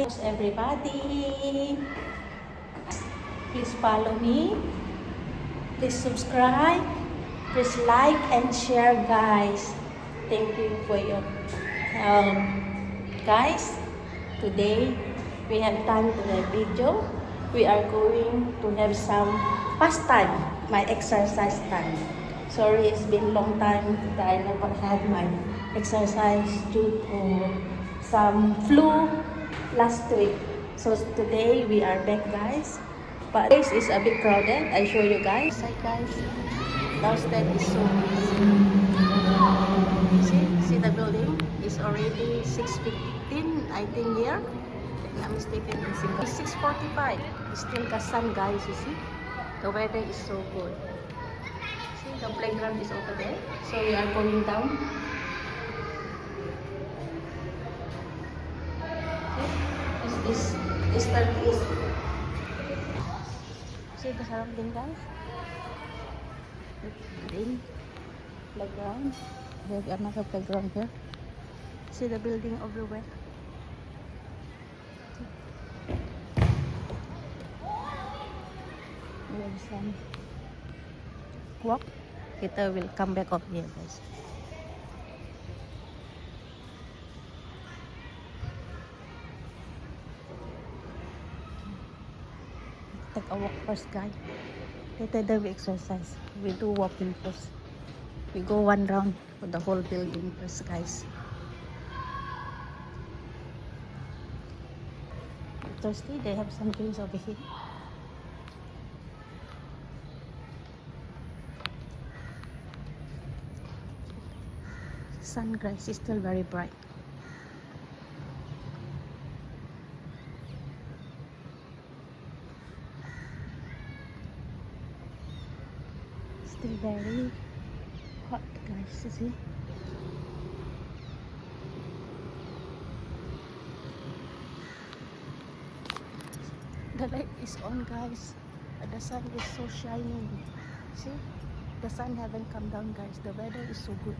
Everybody, please follow me, please subscribe, please like and share, guys. Thank you for your help, guys. Today we have time to have video. We are going to have some pastime, my exercise time. Sorry, it's been long time that I never had my exercise due to some flu last week. So today we are back, guys. But this is a bit crowded. I show you guys. Hi guys. Downstairs is so busy. See the building is already 6:15, I think here. If I'm not mistaken, in Singapore. 6:45. It's still the sun, guys. You see, the weather is so good. See, the playground is over there. So we are going down. This is see the surrounding, guys. Building, playground. We have another playground here. See the building everywhere. We have some walk. Later we'll come back up here, guys. Take a walk first, guys. Later then we exercise. We do walking first. We go one round for the whole building first, guys. Thirsty? They have some drinks over here. Sun, guys, is still very bright. Still very hot, guys, you see. The light is on, guys. The sun is so shining. See, the sun haven't come down, guys. The weather is so good.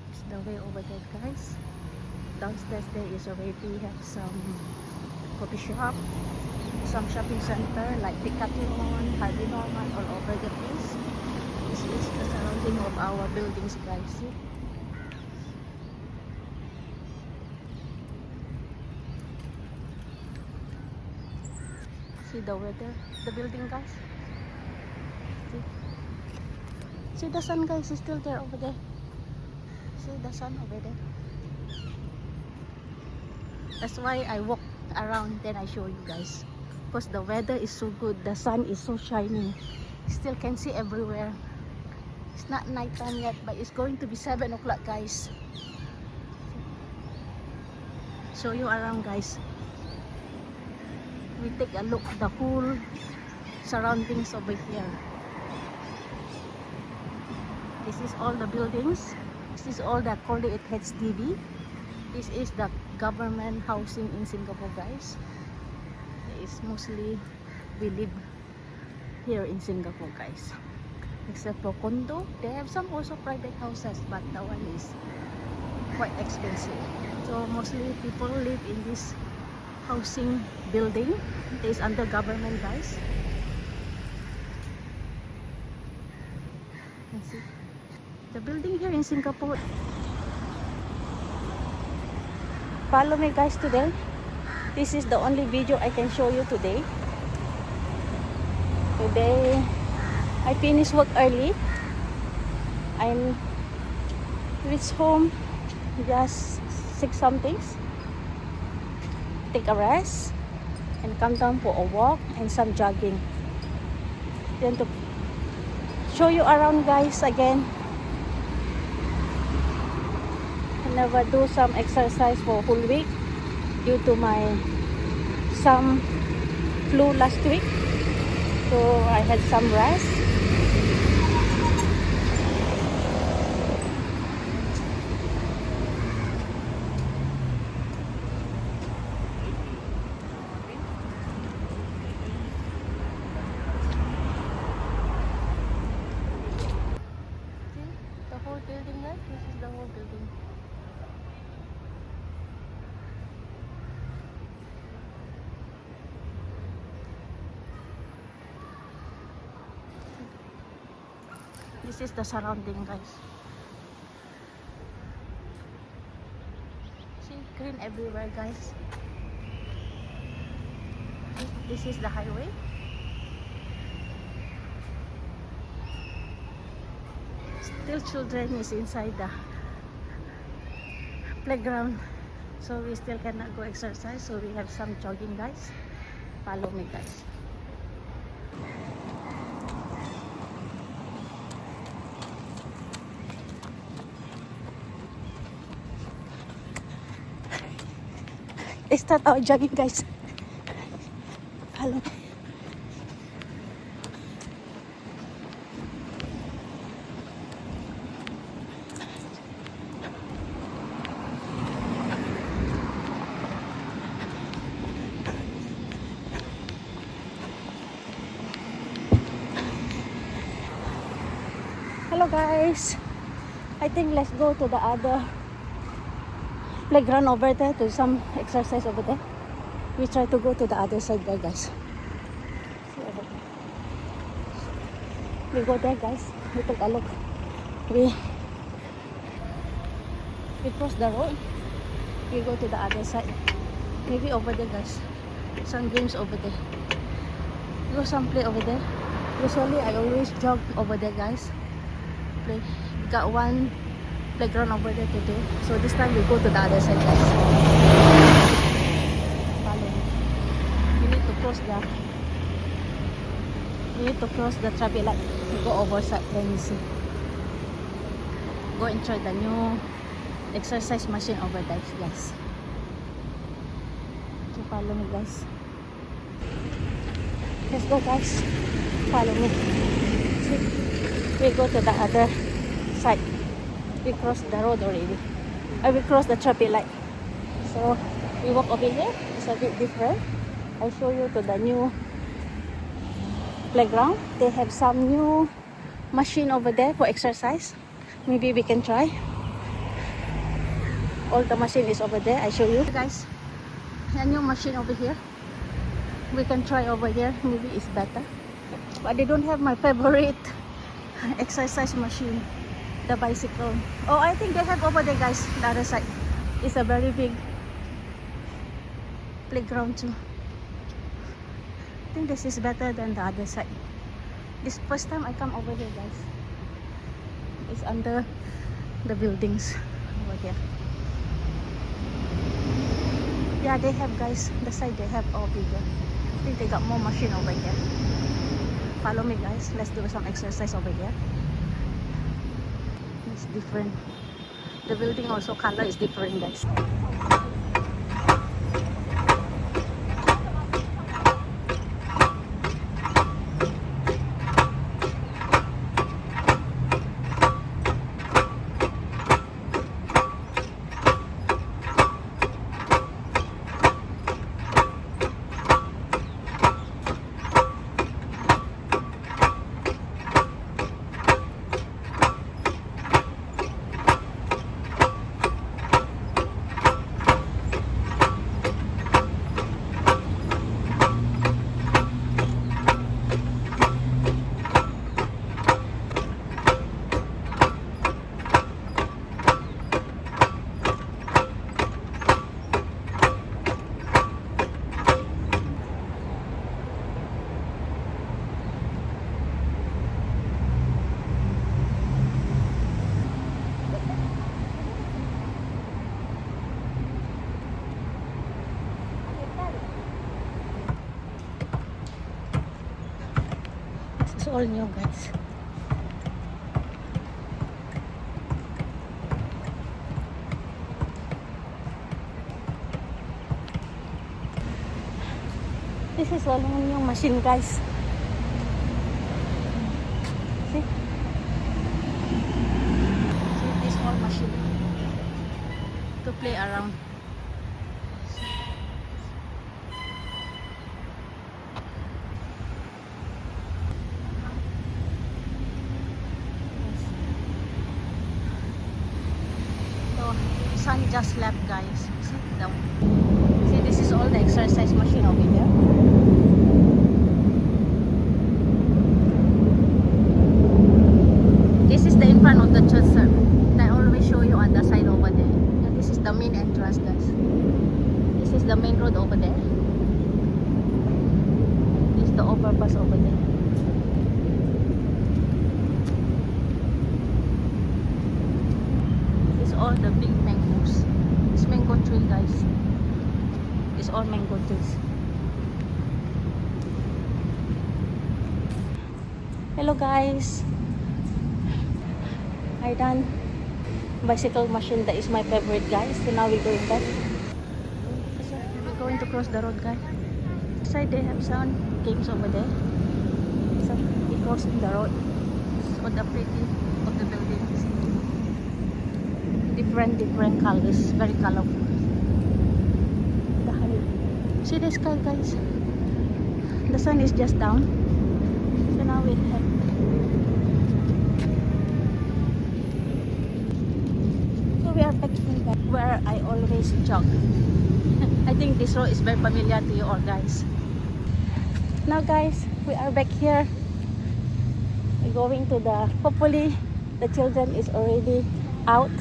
It's the way over there, guys. Downstairs there is already have some coffee shop, some shopping center like Decathlon, Harvey Norman, all over the place. This is the surrounding of our buildings, guys. See? See the weather, the building, guys. See the sun, guys, is still there over there. See the sun over there. That's why I walk around, then I show you guys. Because the weather is so good, the sun is so shining. Still can see everywhere. It's not night time yet, but it's going to be 7 o'clock, guys. Show you around, guys. We take a look at the whole surroundings over here. This is all the buildings. This is all the call it HDB. This is the government housing in Singapore, guys. It's mostly we live here in Singapore, guys. Except for condo, they have some also private houses, but that one is quite expensive. So mostly people live in this housing building. It is under government, guys. You can see the building here in Singapore. Follow me, guys, today. This is the only video I can show you today. Today I finished work early. I'm reached home just 6 somethings. Take a rest and come down for a walk and some jogging. Then to show you around, guys, again. Never do some exercise for a whole week due to my some flu last week, so I had some rest. This is the whole building. This is the surrounding, guys. See, green everywhere, guys. This is the highway. Still children is inside the playground, so we still cannot go exercise, so we have some jogging, guys. Follow me, guys. Let's start our jogging, guys. Follow me. Hello, guys. I think let's go to the other playground over there, to some exercise over there. We try to go to the other side there, guys. See over there. We go there, guys. We take a look. We cross the road. We go to the other side. Maybe over there, guys. Some games over there. Go some play over there. Usually I always jog over there, guys. Play. Got one playground over there today, so this time we go to the other side, guys. Follow me. We need to cross the traffic light. We go over side, then you see. Go and try the new exercise machine over there, guys. So follow me, guys. Let's go, guys. Follow me. See? We go to the other side. We cross the road already. We cross the traffic light. So we walk over here. It's a bit different. I'll show you to the new playground. They have some new machine over there for exercise. Maybe we can try. All the machine is over there. I show you, guys. A new machine over here. We can try over here. Maybe it's better. But they don't have my favorite exercise machine, the bicycle. Oh, I think they have over there, guys, the other side. It's a very big playground too. I think this is better than the other side. This first time I come over here, guys. It's under the buildings over here. Yeah, they have, guys, the side they have all bigger. I think they got more machine over here. Follow me, guys. Let's do some exercise over here. It's different. The building also color is different, guys. It's all new, guys. This is all new machine, guys. See? See this whole machine to play around. son just left, guys. See, this is all the exercise machine over here. This is the in front of the church, sir. I always show you on the side over there. And this is the main entrance, guys. This is the main road over there. This is the overpass over there. This is all the big mangoes. It's mango tree, guys. It's all mango trees. Hello, guys. I done bicycle machine. That is my favorite, guys. So now we're going back. We're going to cross the road, guys. Inside they have some games over there. So we're crossing the road. So the pretty of the buildings. Different colors. Very colorful. The honey. See the sky, guys. The sun is just down. So now we have we are back where I always jog. I think this road is very familiar to you all, guys. Now, guys, we are back here. We're going to the, hopefully the children is already out.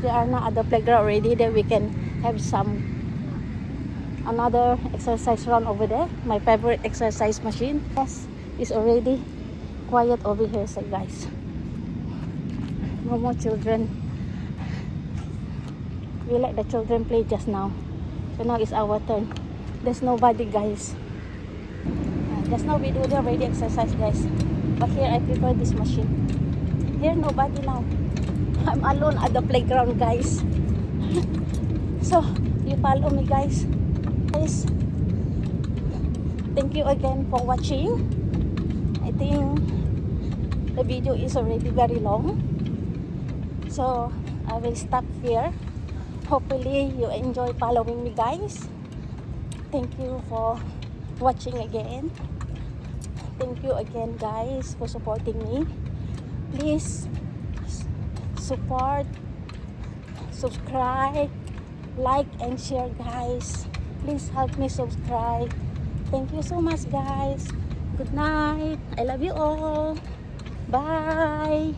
They are now at the playground already. Then we can have another exercise run over there. My favorite exercise machine. Yes, it's already quiet over here, so guys. No more children. We let the children play just now. So now it's our turn. There's nobody, guys. Just now we do the already exercise, guys. But here I prefer this machine. Here nobody now. I'm alone at the playground, guys. So you follow me, guys. Please. Thank you again for watching. I think the video is already very long. So I will stop here. Hopefully you enjoy following me, guys. Thank you for watching again. Thank you again, guys, for supporting me. Please support, subscribe, like and share, guys. Please help me subscribe. Thank you so much, guys. Good night. I love you all. Bye.